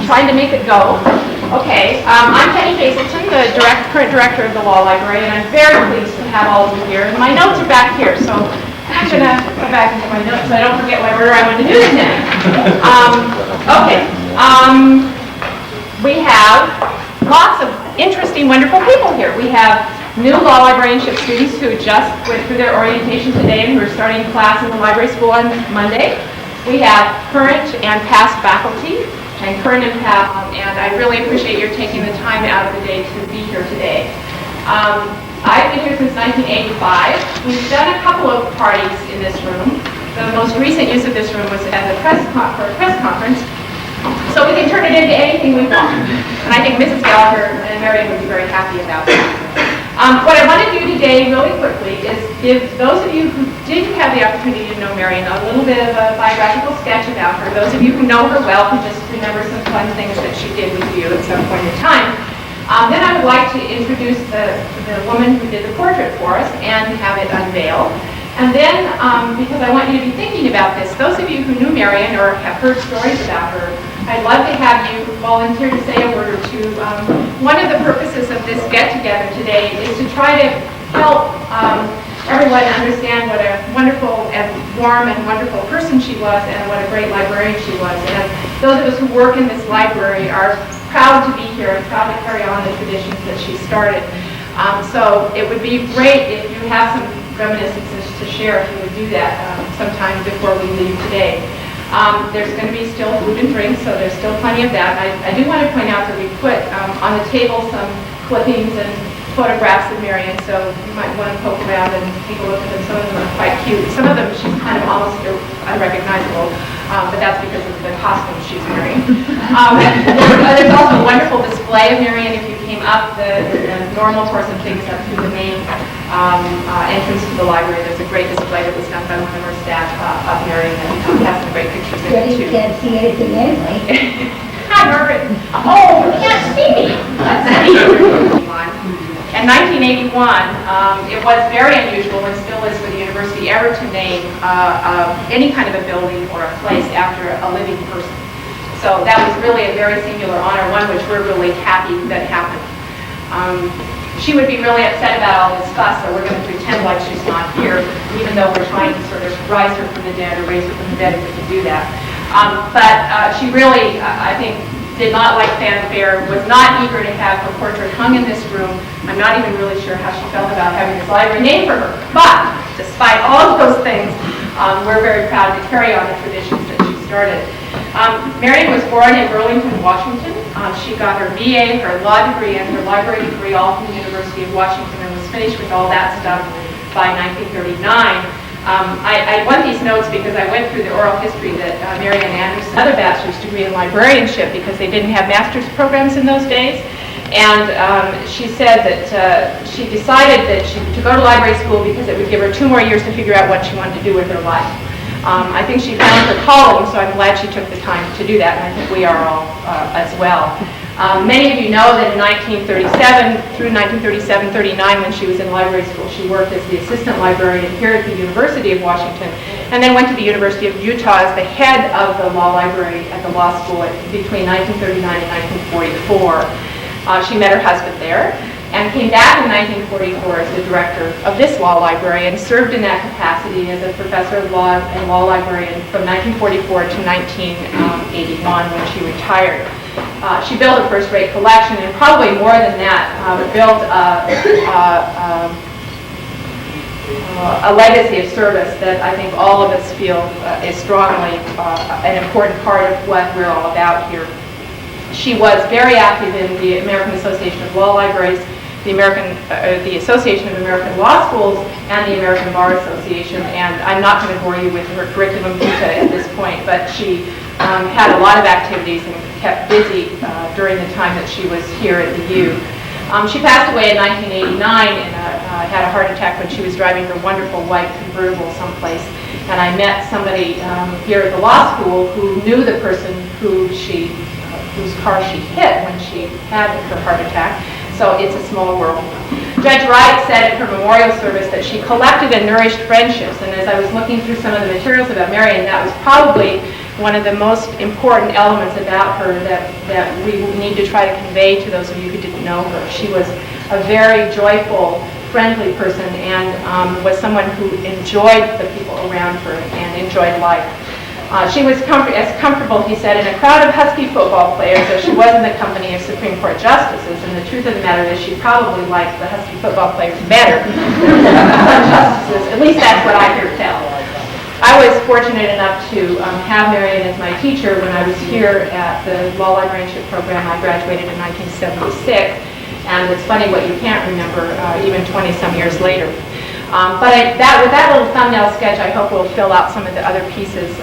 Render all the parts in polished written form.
trying to make it go. Okay, I'm Penny Hazelton, the current director of the Law Library, and I'm very pleased to have all of you here. And my notes are back here, so I'm going to go back into my notes so I don't forget what order I want to do this in. We have lots of interesting, wonderful people here. We have new law librarianship students who just went through their orientation today and who are starting class in the library school on Monday. We have current and past faculty, and current and past, and I really appreciate your taking the time out of the day to be here today. I've been here since 1985. We've done a couple of parties in this room. The most recent use of this room was as for a press conference, so we can turn it into anything we want. And I think Mrs. Gallagher and Marian would be very happy about that. What I want to do today, really quickly, is give those of you who didn't have the opportunity to know Marian a little bit of a biographical sketch about her. Those of you who know her well can just remember some fun things that she did with you at some point in time. Then I would like to introduce the woman who did the portrait for us and have it unveiled. And then, because I want you to be thinking about this, those of you who knew Marian or have heard stories about her, I'd love to have you volunteer to say a word or two. One of the purposes of this get-together today is to try to help everyone understand what a wonderful and warm and wonderful person she was and what a great librarian she was. And those of us who work in this library are proud to be here and proud to carry on the traditions that she started. So it would be great if you have some reminiscences to share, if you would do that sometime before we leave today. There's going to be still food and drink, so there's still plenty of that. And I do want to point out that we put on the table some clippings and photographs of Marian, so you might want to poke around and take a look at them. Some of them are quite cute. Some of them she's kind of almost unrecognizable, but that's because of the costume she's wearing. There's also a wonderful display of Marian if you came up the normal course of things up through the main entrance to the library. There's a great display that was done by one of our staff of Marian, and we have some great pictures in it too. You can't see anything anyway. Hi, Margaret. Oh, you can't see me. Let's see. In 1981, it was very unusual, and still is for the university ever to name any kind of a building or a place after a living person. So that was really a very singular honor, one which we're really happy that happened. She would be really upset about all this fuss, so we're going to pretend like she's not here, even though we're trying to sort of rise her from the dead or raise her from the dead if we can do that. But she really, I think, did not like fanfare, was not eager to have her portrait hung in this room. I'm not even really sure how she felt about having this library named for her. But despite all of those things, we're very proud to carry on the traditions that she started. Marian was born in Burlington, Washington. She got her BA, her law degree, and her library degree all from the University of Washington and was finished with all that stuff by 1939. I want these notes because I went through the oral history that Marian Anderson, another bachelor's degree in librarianship, because they didn't have master's programs in those days. And she said that she decided that to go to library school because it would give her 2 more years to figure out what she wanted to do with her life. I think she found her calling, so I'm glad she took the time to do that, and I think we are all as well. Many of you know that in 1937 through 1937-39, when she was in library school, she worked as the assistant librarian here at the University of Washington, and then went to the University of Utah as the head of the law library at the law school between 1939 and 1944. She met her husband there, and came back in 1944 as the director of this law library, and served in that capacity as a professor of law and law librarian from 1944 to 1981 when she retired. She built a first-rate collection, and probably more than that, built a legacy of service that I think all of us feel is strongly an important part of what we're all about here. She was very active in the American Association of Law Libraries, the Association of American Law Schools, and the American Bar Association. And I'm not going to bore you with her curriculum vitae at this point, but she had a lot of activities and kept busy during the time that she was here at the U. She passed away in 1989 and had a heart attack when she was driving her wonderful white convertible someplace. And I met somebody here at the law school who knew the person whose car she hit when she had her heart attack. So it's a small world. Judge Wright said at her memorial service that she collected and nourished friendships. And as I was looking through some of the materials about Marian, that was probably one of the most important elements about her that we need to try to convey to those of you who didn't know her. She was a very joyful, friendly person and was someone who enjoyed the people around her and enjoyed life. She was as comfortable, he said, in a crowd of husky football players as she was in the company of Supreme Court justices. And the truth of the matter is she probably liked the husky football players better than the justices. At least that's what I hear tell. I was fortunate enough to have Marian as my teacher when I was here at the Law Librarianship program. I graduated in 1976. And it's funny what you can't remember even 20-some years later. With that little thumbnail sketch, I hope we'll fill out some of the other pieces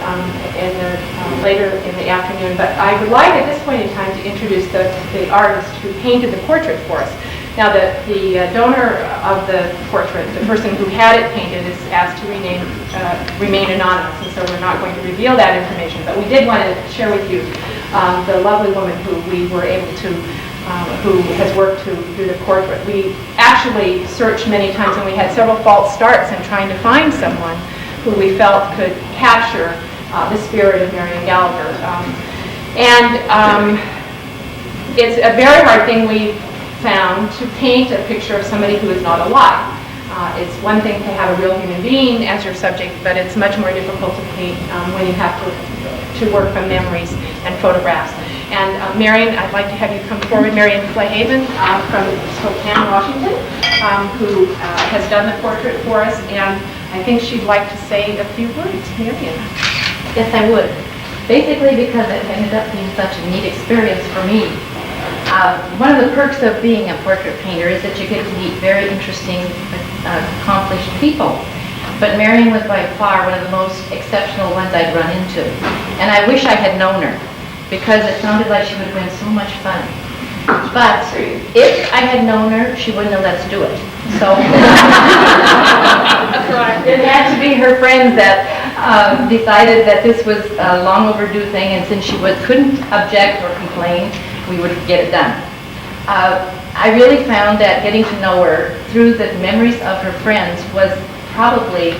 later in the afternoon. But I would like at this point in time to introduce the artist who painted the portrait for us. Now, the donor of the portrait, the person who had it painted, is asked to remain anonymous, and so we're not going to reveal that information. But we did want to share with you the lovely woman who we were able to who has worked to do the portrait. We actually searched many times, and we had several false starts in trying to find someone who we felt could capture the spirit of Marian Gallagher. It's a very hard thing we found to paint a picture of somebody who is not alive. It's one thing to have a real human being as your subject, but it's much more difficult to paint when you have to work from memories and photographs. And Marian, I'd like to have you come forward. Marian Flahaven from Spokane, Washington, who has done the portrait for us, and I think she'd like to say a few words. Marian. Yes, I would. Basically because it ended up being such a neat experience for me. One of the perks of being a portrait painter is that you get to meet very interesting, accomplished people. But Marian was by far one of the most exceptional ones I'd run into. And I wish I had known her, because it sounded like she would have been so much fun. But if I had known her, she wouldn't have let us do it. So it had to be her friends that decided that this was a long overdue thing, and since she couldn't object or complain, we would get it done. I really found that getting to know her through the memories of her friends was probably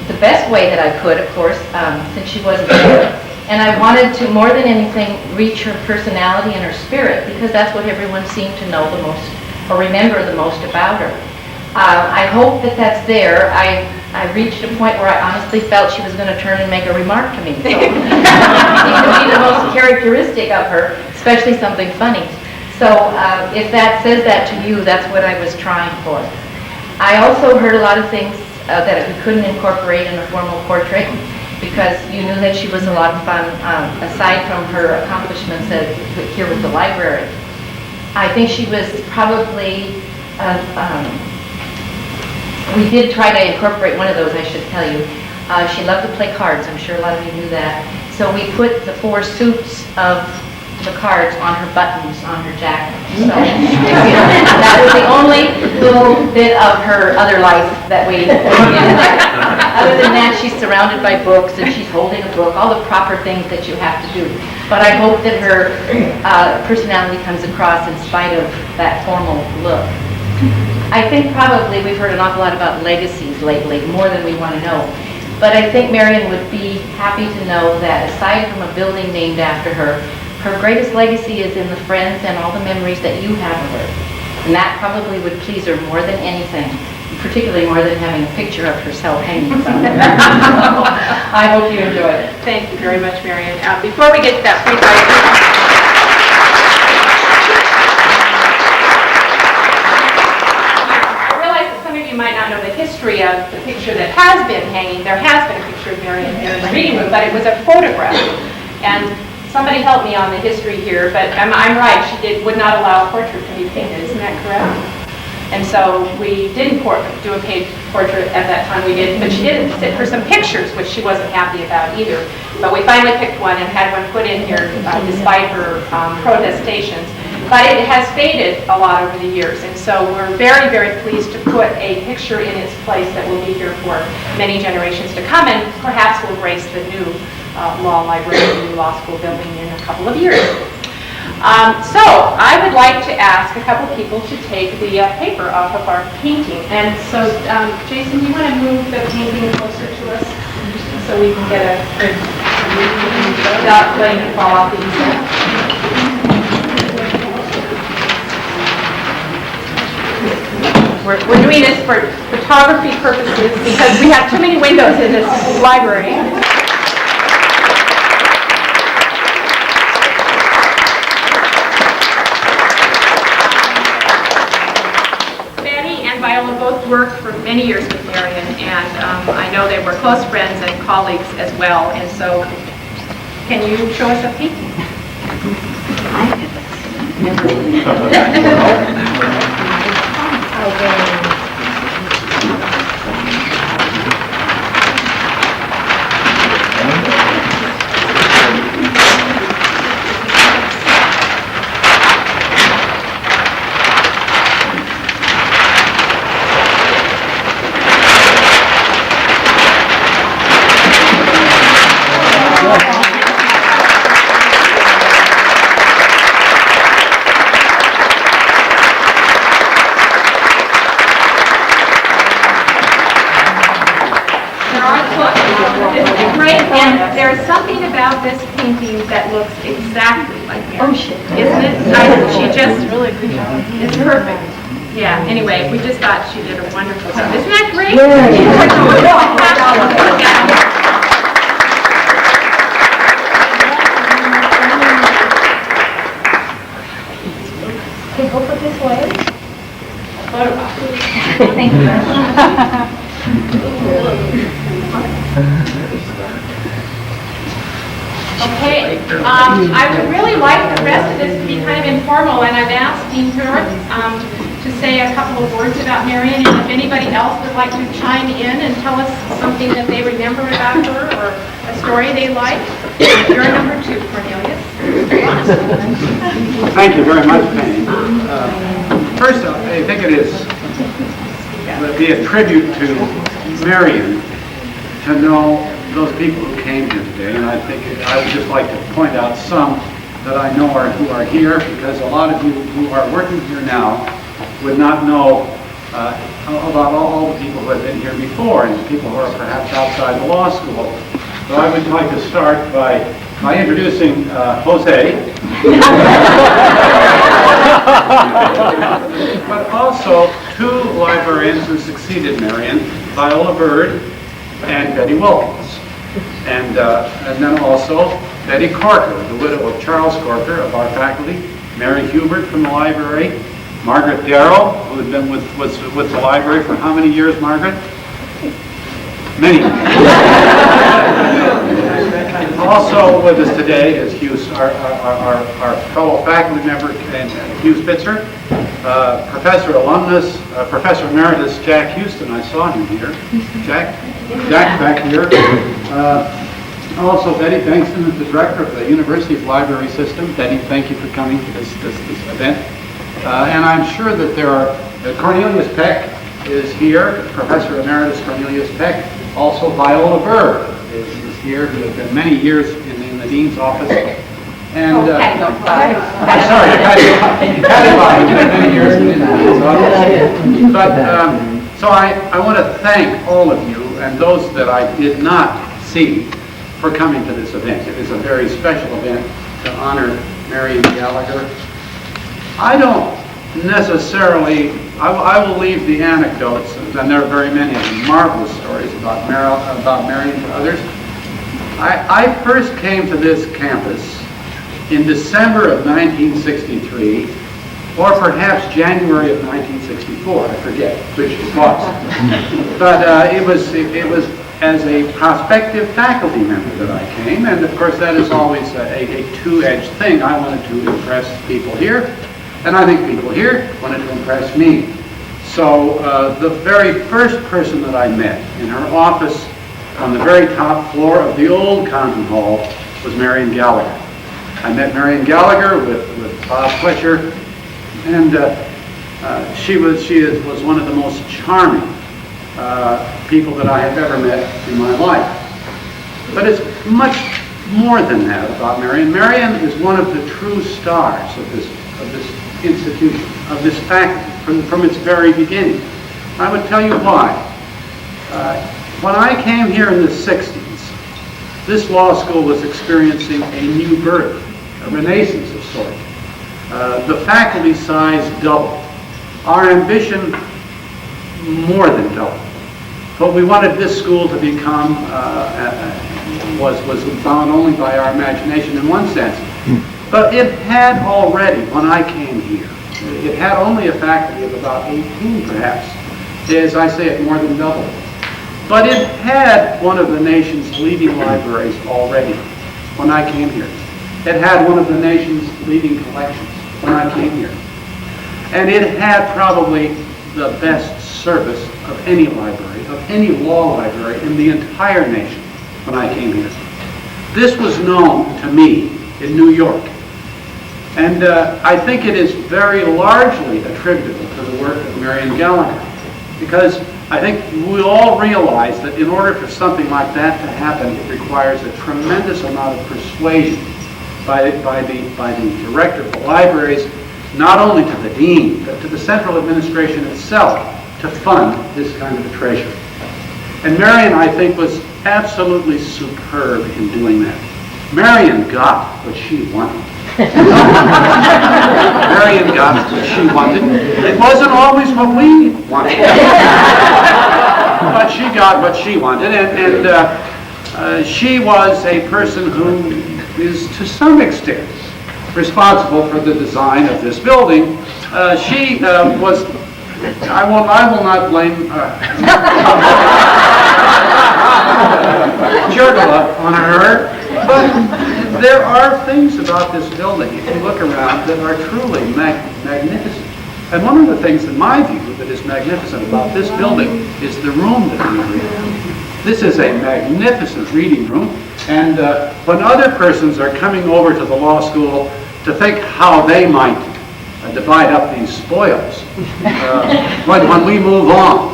the best way that I could, of course, since she wasn't there. And I wanted to, more than anything, reach her personality and her spirit, because that's what everyone seemed to know the most, or remember the most about her. I hope that that's there. I reached a point where I honestly felt she was going to turn and make a remark to me. So it would be the most characteristic of her, especially something funny. So if that says that to you, that's what I was trying for. I also heard a lot of things that we couldn't incorporate in a formal portrait, because you knew that she was a lot of fun, aside from her accomplishments here with the library. I think she was probably, we did try to incorporate one of those, I should tell you. She loved to play cards. I'm sure a lot of you knew that. So we put the 4 suits of the cards on her buttons on her jacket. So that was the only little bit of her other life that we put in there. Other than that, she's surrounded by books, and she's holding a book, all the proper things that you have to do. But I hope that her personality comes across in spite of that formal look. I think probably we've heard an awful lot about legacies lately, more than we want to know. But I think Marian would be happy to know that aside from a building named after her, her greatest legacy is in the friends and all the memories that you have of her. And that probably would please her more than anything, particularly more than having a picture of herself hanging somewhere. I hope you enjoyed it. Thank you very much, Marian. Before we get to that, please, I realize that some of you might not know the history of the picture that has been hanging. There has been a picture of Marian here in the reading room, but it was a photograph. And somebody help me on the history here, but I'm right, she would not allow a portrait to be painted, isn't that correct? And so we didn't do a paid portrait at that time, we did, but she did sit for some pictures, which she wasn't happy about either. But we finally picked one and had one put in here despite her protestations. But it has faded a lot over the years, and so we're very, very pleased to put a picture in its place that will be here for many generations to come, and perhaps will grace the new law library, the new law school building in a couple of years. So I would like to ask a couple people to take the paper off of our painting. And so, Jason, do you want to move the painting closer to us so we can get a good without letting it fall off the easel. We're doing this for photography purposes because we have too many windows in this library. Betty and Viola both worked for many years with Marian, and I know they were close friends and colleagues as well. And so, can you show us a peek? And there's something about this painting that looks exactly like Marian. Oh, shit. Isn't it? She just really good job. It's perfect. Yeah, anyway, we just thought she did a wonderful job. Isn't that great? Can you put this way? Photograph. Thank you very much. Okay, I would really like the rest of this to be kind of informal, and I've asked Dean Turner to say a couple of words about Marian, and if anybody else would like to chime in and tell us something that they remember about her or a story they like. You're number 2, Cornelius. Thank you very much, Penny. First, I think it would be a tribute to Marian to know those people who came here today, and I think I would just like to point out some that I know who are here, because a lot of you who are working here now would not know about all the people who have been here before, and people who are perhaps outside the law school. So I would like to start by introducing Jose, but also 2 librarians who succeeded Marian, Viola Bird and Betty Wilkins. And then also Betty Corker, the widow of Charles Corker of our faculty, Mary Hubert from the library, Margaret Darrow, who had been with the library for how many years, Margaret? Many. Also with us today is Hugh, our fellow faculty member, Hugh Spitzer, Professor Alumnus, Professor Emeritus Jack Houston. I saw him here. Jack back here. Also Betty Bankston is the director of the University's library system. Betty, thank you for coming to this event. And I'm sure that there are, Cornelius Peck is here, Professor Emeritus Cornelius Peck. Also Viola Bird is here, who has been many years in the Dean's office. And, I'm sorry, Patty Bobby, many years in the Dean's office. But, so I want to thank all of you and those that I did not see for coming to this event. It is a very special event to honor Marian Gallagher. I don't necessarily, I will leave the anecdotes, and there are very many of them, marvelous stories about Marian to others. I first came to this campus in December of 1963, or perhaps January of 1964, I forget which it was. But it was as a prospective faculty member that I came, and of course that is always a two-edged thing. I wanted to impress people here, and I think people here wanted to impress me. So the very first person that I met in her office on the very top floor of the old Condon Hall was Marian Gallagher. I met Marian Gallagher with Bob Fletcher, and she was one of the most charming people that I have ever met in my life. But it's much more than that about Marian. Marian is one of the true stars of this institution, of this faculty, from its very beginning. I would tell you why. When I came here in the 60s, this law school was experiencing a new birth, a renaissance of sorts. The faculty size doubled. Our ambition more than doubled. But we wanted this school to become, was bound only by our imagination in one sense. But it had already, when I came here, it had only a faculty of about 18 perhaps. As I say, it more than doubled. But it had one of the nation's leading libraries already when I came here. It had one of the nation's leading collections when I came here. And it had probably the best service of any library, of any law library in the entire nation when I came here. This was known to me in New York. And I think it is very largely attributable to the work of Marian Gallagher, because I think we all realize that in order for something like that to happen, it requires a tremendous amount of persuasion by the director of the libraries, not only to the dean, but to the central administration itself, to fund this kind of a treasure. And Marian, I think, was absolutely superb in doing that. Marian got what she wanted. Marian got what she wanted. It wasn't always what we wanted. But she got what she wanted, and she was a person who is, to some extent, responsible for the design of this building. She was, I will not blame Jurgala on her, but there are things about this building, if you look around, that are truly magnificent. And one of the things, in my view, that is magnificent about this building is the room that we are in. This is a magnificent reading room, and when other persons are coming over to the law school to think how they might divide up these spoils, when we move on,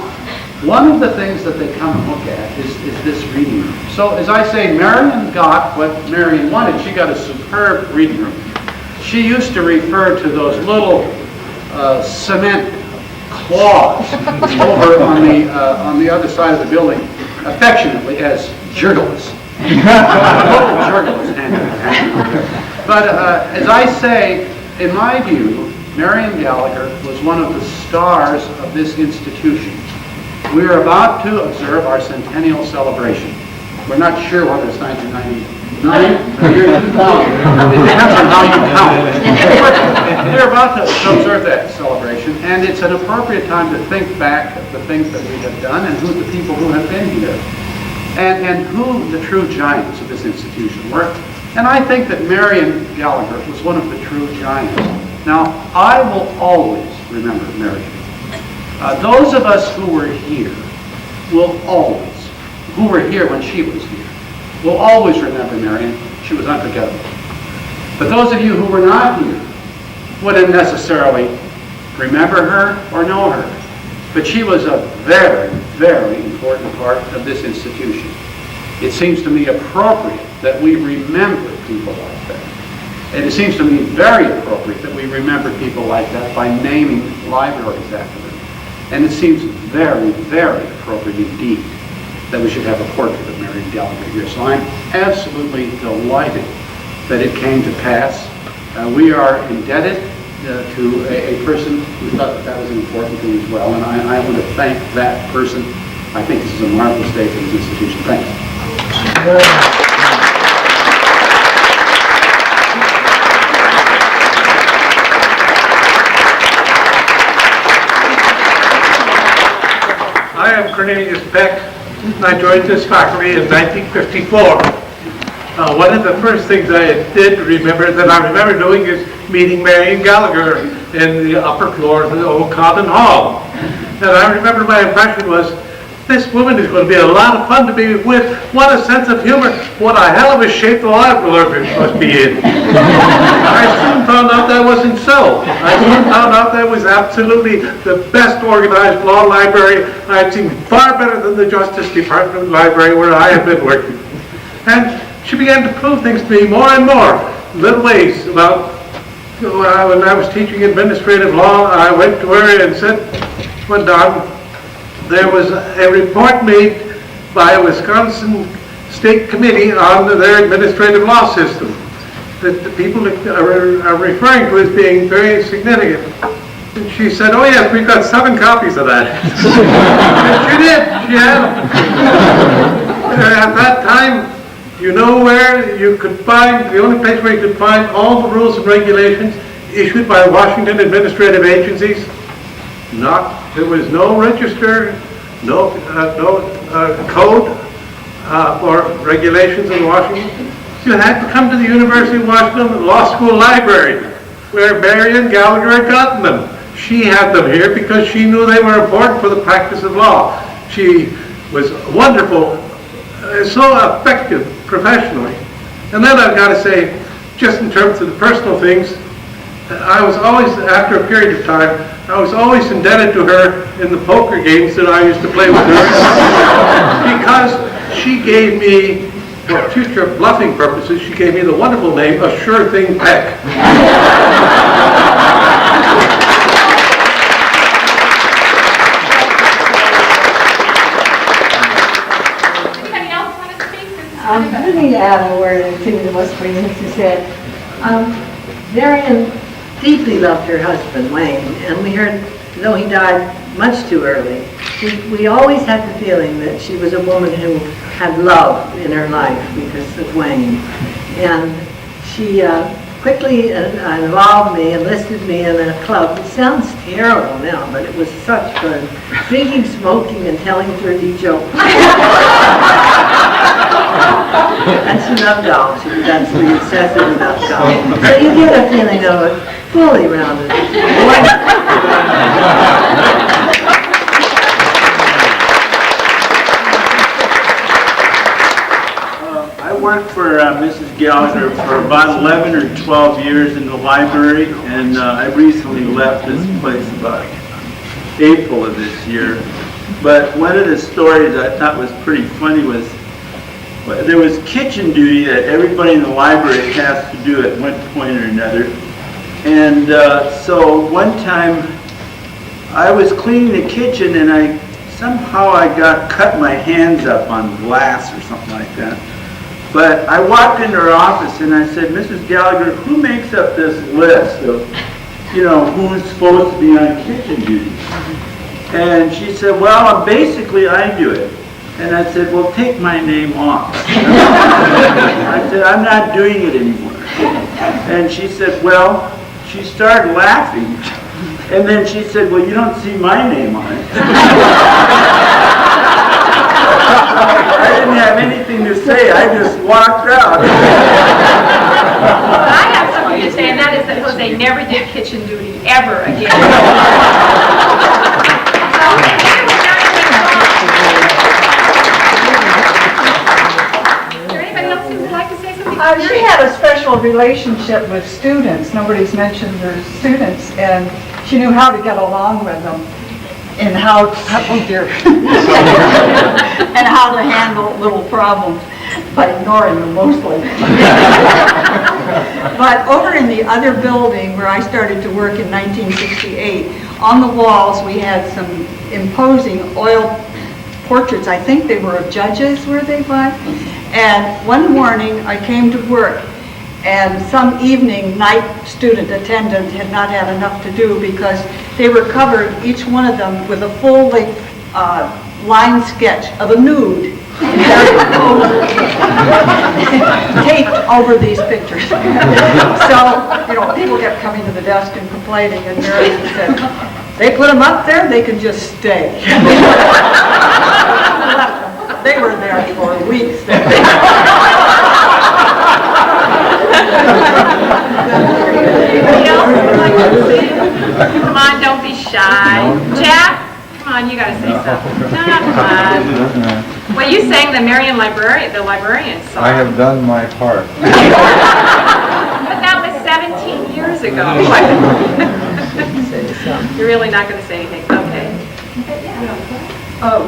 one of the things that they come and look at is this reading room. So as I say, Marian got what Marian wanted. She got a superb reading room. She used to refer to those little cement claws over on the other side of the building affectionately as jurglas. Little jurglas. But as I say, in my view, Marian Gallagher was one of the stars of this institution. We are about to observe our centennial celebration. We're not sure whether it's 1999 or year 2000. It depends on how you count. We're about to observe that celebration, and it's an appropriate time to think back of the things that we have done and who the people who have been here, and who the true giants of this institution were. And I think that Marian Gallagher was one of the true giants. Now, I will always remember Marian. Those of us who were here will always, who were here when she was here, will always remember Marian. She was unforgettable. But those of you who were not here wouldn't necessarily remember her or know her. But she was a very, very important part of this institution. It seems to me appropriate that we remember people like that. And it seems to me very appropriate that we remember people like that by naming libraries after them. And it seems very, very appropriate indeed that we should have a portrait of Marian Gallagher here. So I'm absolutely delighted that it came to pass. We are indebted to a person who thought that that was an important thing as well. And I want to thank that person. I think this is a marvelous day for this institution. Thanks. I am Cornelius Peck, and I joined this faculty in 1954. One of the first things I did remember, that I remember doing, is meeting Marian Gallagher in the upper floor of the old Condon Hall. And I remember my impression was, this woman is going to be a lot of fun to be with. What a sense of humor. What a hell of a shape the library must be in. I soon found out that wasn't so. I soon found out that was absolutely the best organized law library I'd seen, far better than the Justice Department library where I had been working. And she began to prove things to me more and more, little ways about, when I was teaching administrative law, I went to her and said, when there was a report made by a Wisconsin state committee on their administrative law system that the people are referring to as being very significant. And she said, oh yes, we've got 7 copies of that. She did, she had them. At that time, you know where you could find, the only place where you could find all the rules and regulations issued by Washington administrative agencies? There was no register, no code or regulations in Washington. You had to come to the University of Washington Law School Library, where Marian Gallagher had gotten them. She had them here because she knew they were important for the practice of law. She was wonderful, so effective professionally. And then I've got to say, just in terms of the personal things, I was always, after a period of time, I was always indebted to her in the poker games that I used to play with her because she gave me, for future bluffing purposes, she gave me the wonderful name of Sure Thing Peck. Anybody else want to speak? Let me add a word or two to what Teresa said. Marian deeply loved her husband, Wayne, and we heard, though he died much too early, we always had the feeling that she was a woman who had love in her life because of Wayne. And she quickly involved me, enlisted me in a club. It sounds terrible now, but it was such fun. Drinking, smoking, and telling dirty jokes. And she loved golf. She was absolutely obsessive about golf. So you get a feeling of a fully rounded. I worked for Mrs. Gallagher for about 11 or 12 years in the library, and I recently left this place about April of this year. But one of the stories I thought was pretty funny was there was kitchen duty that everybody in the library has to do at one point or another. And so one time I was cleaning the kitchen and somehow I cut my hands up on glass or something like that. But I walked into her office and I said, Mrs. Gallagher, who makes up this list of, who's supposed to be on kitchen duty? And she said, well, basically I do it. And I said, well, take my name off. I said, I'm not doing it anymore. And she said, well, she started laughing. And then she said, well, you don't see my name on it. I didn't have anything to say. I just walked out. I have something to say, and that is that Jose never did kitchen duty ever again. Is there anybody else who would like to say something? She had a special relationship with students. Nobody's mentioned her students, and she knew how to get along with them and how and how to handle little problems by ignoring them mostly. But over in the other building where I started to work in 1968, on the walls we had some imposing oil portraits. I think they were of judges, were they, Bob? And one morning I came to work, and some evening night student attendant had not had enough to do because they were covered, each one of them, with a full-length line sketch of a nude taped over these pictures. So, people kept coming to the desk and complaining, and Marian said, they put them up there, they can just stay. They were there for weeks. Anybody else would like to say? Come on, don't be shy. Jack, come on, you gotta say something. No, come on. Well, you sang the Marian librarian song. I have done my part. But that was 17 years ago. You're really not gonna say anything, okay.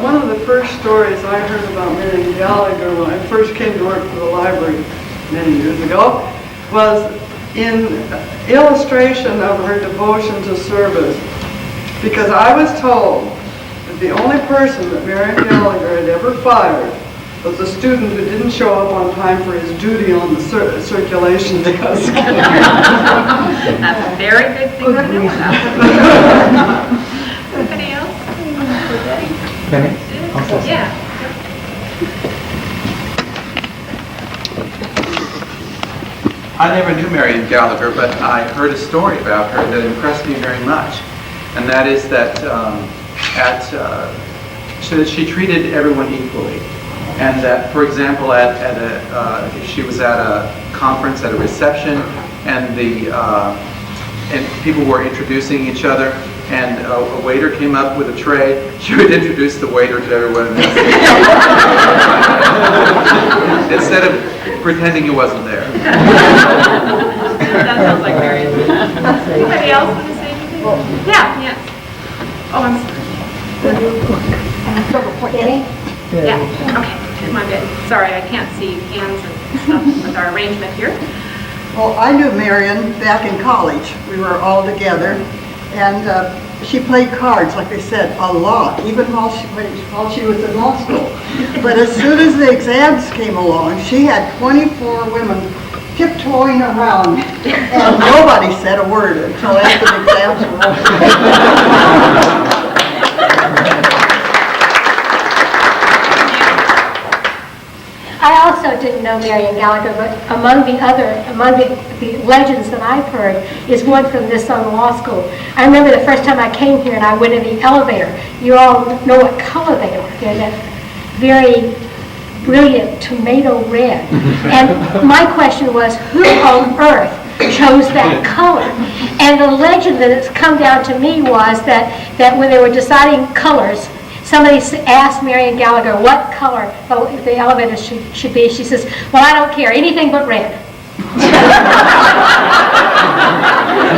One of the first stories I heard about Marian Gallagher when I first came to work for the library many years ago was in illustration of her devotion to service. Because I was told that the only person that Marian Gallagher had ever fired was a student who didn't show up on time for his duty on the circulation desk. That's a very good thing to know about. Anybody else? Penny? Yeah. I never knew Marian Gallagher, but I heard a story about her that impressed me very much. And that is that she treated everyone equally. And that, for example, she was at a conference at a reception, and and people were introducing each other, and a waiter came up with a tray. She would introduce the waiter to everyone instead of pretending he wasn't there. That sounds like Marian. Anybody else want to say anything? Yeah, yes. Oh, I'm sorry. Penny? Yeah, okay, come on, good. Sorry, I can't see hands and stuff with our arrangement here. Well, I knew Marian back in college. We were all together, and she played cards, like I said, a lot, even while she was in law school. But as soon as the exams came along, she had 24 women tiptoeing around, and nobody said a word until after the exams were over. I also didn't know Marian Gallagher, but among the legends that I've heard is one from this law school. I remember the first time I came here and I went in the elevator. You all know what color they are. They're that very brilliant tomato red. And my question was, who on earth chose that color? And the legend that has come down to me was that when they were deciding colors, somebody asked Marian Gallagher what color the elevator should be. She says, well, I don't care, anything but red.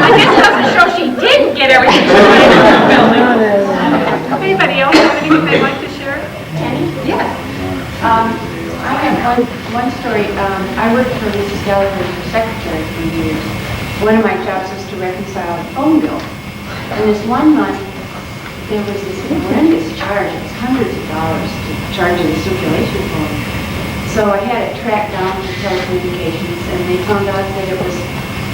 And this doesn't show she didn't get everything she wanted in the building. Anybody else have anything they'd like to share? Penny? Yes. I have one story. I worked for Mrs. Gallagher as her secretary for years. One of my jobs was to reconcile a phone bill. And this one month, there was this horrendous charge. It was hundreds of dollars to charge in the circulation phone. So I had it tracked down to telecommunications, and they found out that it was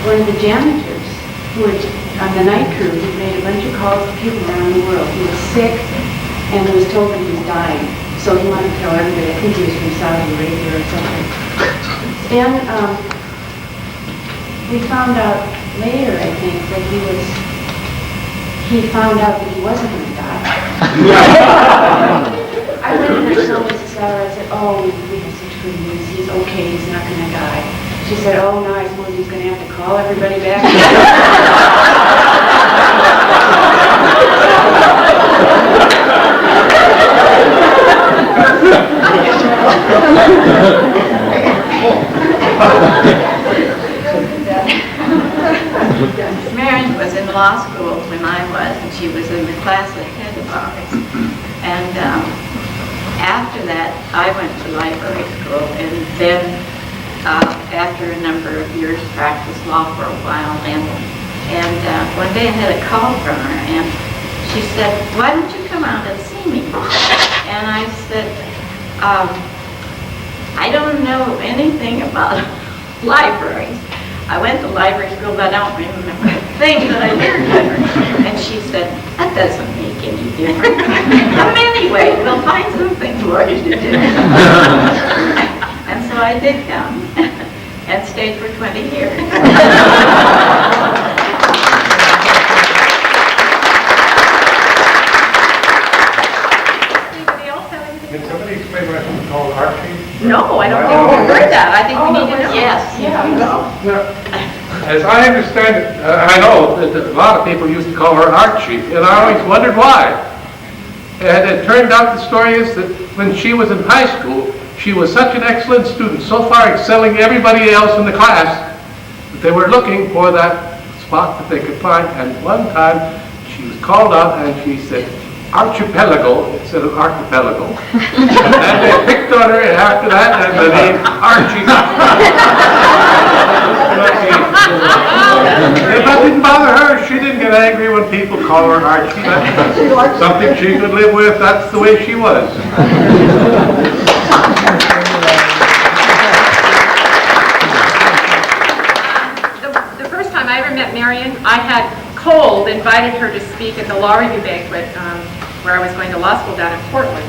one of the janitors who had, on the night crew, who made a bunch of calls to people around the world. He was sick and was told that he was dying. So he wanted to tell everybody, I think he was from Saudi Arabia or something. And we found out later, I think, that he found out that he wasn't going to die. I went and I told Mrs. Gallagher, I said, oh, we have such good news. He's okay, he's not going to die. She said, oh, no, I suppose he's going to have to call everybody back. Marian was in law school when I was, and she was in the class ahead of ours. And after that, I went to library school, and then after a number of years, practiced law for a while. And one day I had a call from her, and she said, why don't you come out and see me? And I said, I don't know anything about libraries. I went to library school, but I don't remember a thing that I learned there. And she said, that doesn't make any difference. Come anyway, we'll find something for you to do. And so I did come and stayed for 20 years. Can somebody explain why it's called Archie? No, I don't think we've heard that. I think we need to know. Yes. As I understand it, I know that a lot of people used to call her Archie, and I always wondered why. And it turned out the story is that when she was in high school, she was such an excellent student, so far excelling everybody else in the class, that they were looking for that spot that they could find. And one time, she was called out and she said, Archipelago instead of archipelago. And they picked on her after that, and the name Archie. But that didn't bother her. She didn't get angry when people call her Archie. That's something she could live with. That's the way she was. met Marian, I had cold invited her to speak at the law review banquet where I was going to law school down in Portland.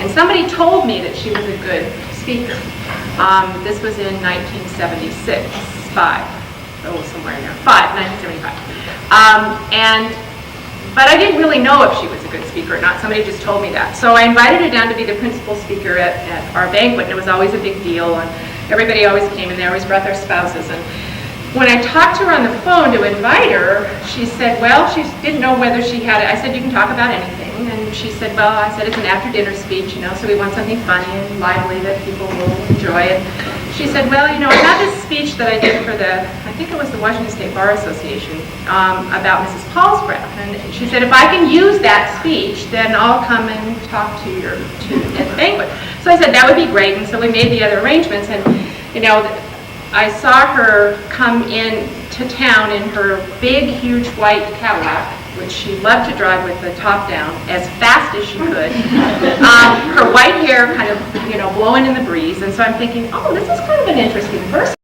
And somebody told me that she was a good speaker. This was in 1976, somewhere in there, 1975. But I didn't really know if she was a good speaker or not. Somebody just told me that. So I invited her down to be the principal speaker at our banquet, and it was always a big deal, and everybody always came, and they always brought their spouses. And when I talked to her on the phone to invite her, she said, well, she didn't know whether she had it. I said, you can talk about anything. And she said, well, I said, it's an after-dinner speech, so we want something funny and lively that people will enjoy. And she said, well, I had this speech that I did for I think it was the Washington State Bar Association, about Mrs. Paulsgraf. And she said, if I can use that speech, then I'll come and talk to at the banquet. So I said, that would be great. And so we made the other arrangements. And, I saw her come in to town in her big, huge white Cadillac, which she loved to drive with the top down as fast as she could. Her white hair kind of, blowing in the breeze. And so I'm thinking, oh, this is kind of an interesting person.